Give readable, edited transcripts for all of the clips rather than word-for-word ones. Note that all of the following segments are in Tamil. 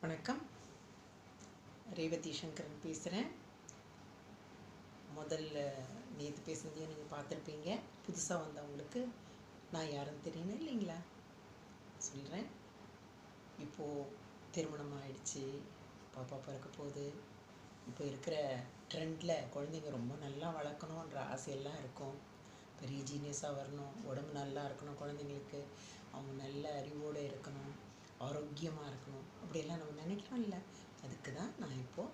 வணக்கம். ரேவதி சங்கரன் பேசுகிறேன். முதல்ல நேற்று பேசுனதையும் நீங்கள் பார்த்துருப்பீங்க. புதுசாக வந்தவங்களுக்கு நான் யாருன்னு தெரியணும் இல்லைங்களா? சொல்கிறேன். இப்போது திருமணம் ஆயிடுச்சு, பாப்பா பிறக்க போகுது. இப்போ இருக்கிற ட்ரெண்டில் குழந்தைங்க ரொம்ப நல்லா வளர்க்கணுன்ற ஆசையெல்லாம் இருக்கும். பெரிய ஜீனியஸாக வரணும், உடம்பு நல்லா இருக்கணும், குழந்தைங்களுக்கு அவங்க நல்ல அறிவோடு இருக்கணும், ஆரோக்கியமாக இருக்கணும், அப்படியெல்லாம் நம்ம நினைக்கிறோம் இல்லை? அதுக்கு தான் நான் இப்போது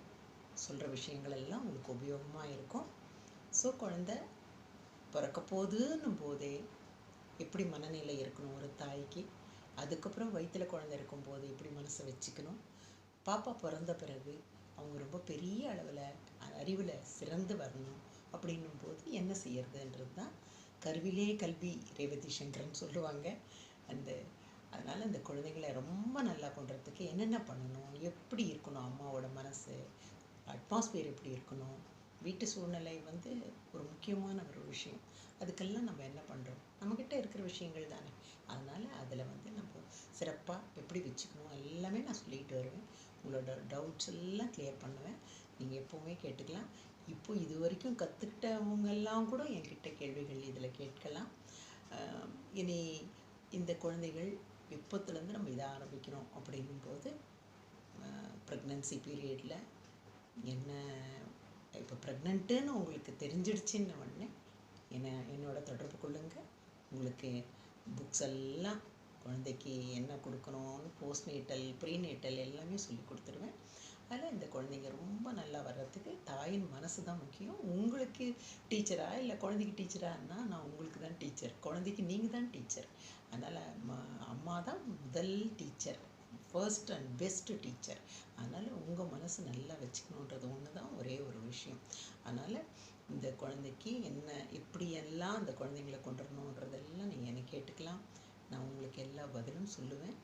சொல்கிற விஷயங்கள் எல்லாம் உங்களுக்கு உபயோகமாக இருக்கும். ஸோ குழந்த பிறக்க போகுதுன்னும் போதே எப்படி மனநிலை இருக்கணும் ஒரு தாய்க்கு, அதுக்கப்புறம் வயிற்றில் குழந்தை இருக்கும்போது எப்படி மனசை வச்சுக்கணும், பாப்பா பிறந்த பிறகு அவங்க ரொம்ப பெரிய அளவில் அறிவில் சிறந்து வரணும் அப்படின்னும் போது என்ன செய்யறதுன்றது தான் கருவிலே கல்வி ரேவதி சங்கரன் சொல்லுவாங்க. அதனால் அந்த குழந்தைங்களை ரொம்ப நல்லா கொண்டுறதுக்கு என்னென்ன பண்ணணும், எப்படி இருக்கணும், அம்மாவோட மனசு அட்மாஸ்பியர் எப்படி இருக்கணும், வீட்டு சூழ்நிலை ஒரு முக்கியமான ஒரு விஷயம். அதுக்கெல்லாம் நம்ம என்ன பண்ணுறோம், நம்மக்கிட்ட இருக்கிற விஷயங்கள் தானே. அதனால் அதில் நம்ம சிறப்பாக எப்படி வச்சுக்கணும் எல்லாமே நான் சொல்லிட்டு வருவேன். உங்களோட டவுட்ஸ் எல்லாம் கிளியர் பண்ணுவேன். நீங்கள் எப்போவுமே கேட்டுக்கலாம். இப்போ இது வரைக்கும் கற்றுக்கிட்டவங்கெல்லாம் கூட என்கிட்ட கேள்விகள் இதில் கேட்கலாம். இனி இந்த குழந்தைகள் எப்போத்துலேருந்து நம்ம இதை ஆரம்பிக்கணும் அப்படிங்கும்போது ப்ரெக்னன்சி பீரியடில் என்ன இப்போ ப்ரெக்னென்ட்டுன்னு உங்களுக்கு தெரிஞ்சிடுச்சின்ன உடனே என்னோட தொடர்பு கொள்ளுங்கள். உங்களுக்கு புக்ஸ் எல்லாம் குழந்தைக்கு என்ன கொடுக்கணும்னு போஸ்ட்நேட்டல் ப்ரீநேட்டல் எல்லாமே சொல்லி கொடுத்துருவேன். அதில் இந்த குழந்தைங்க ரொம்ப நல்லா வர்றதுக்கு தாயின் மனசு தான் முக்கியம். உங்களுக்கு டீச்சராக இல்லை குழந்தைக்கு டீச்சராகனா நான் உங்களுக்கு தான் டீச்சர், குழந்தைக்கு நீங்கள் தான் டீச்சர். அதனால் அம்மா தான் முதல் teacher, first and best teacher. அதனால் உங்கள் மனசு நல்லா வச்சுக்கணுன்றது ஒன்று தான் ஒரே ஒரு விஷயம். அதனால் இந்த குழந்தைக்கு எப்படியெல்லாம் அந்த குழந்தைங்களை கொண்டு வரணுன்றதெல்லாம் நீங்கள் என்னை கேட்டுக்கலாம். நான் உங்களுக்கு எல்லா பதிலும் சொல்லுவேன்.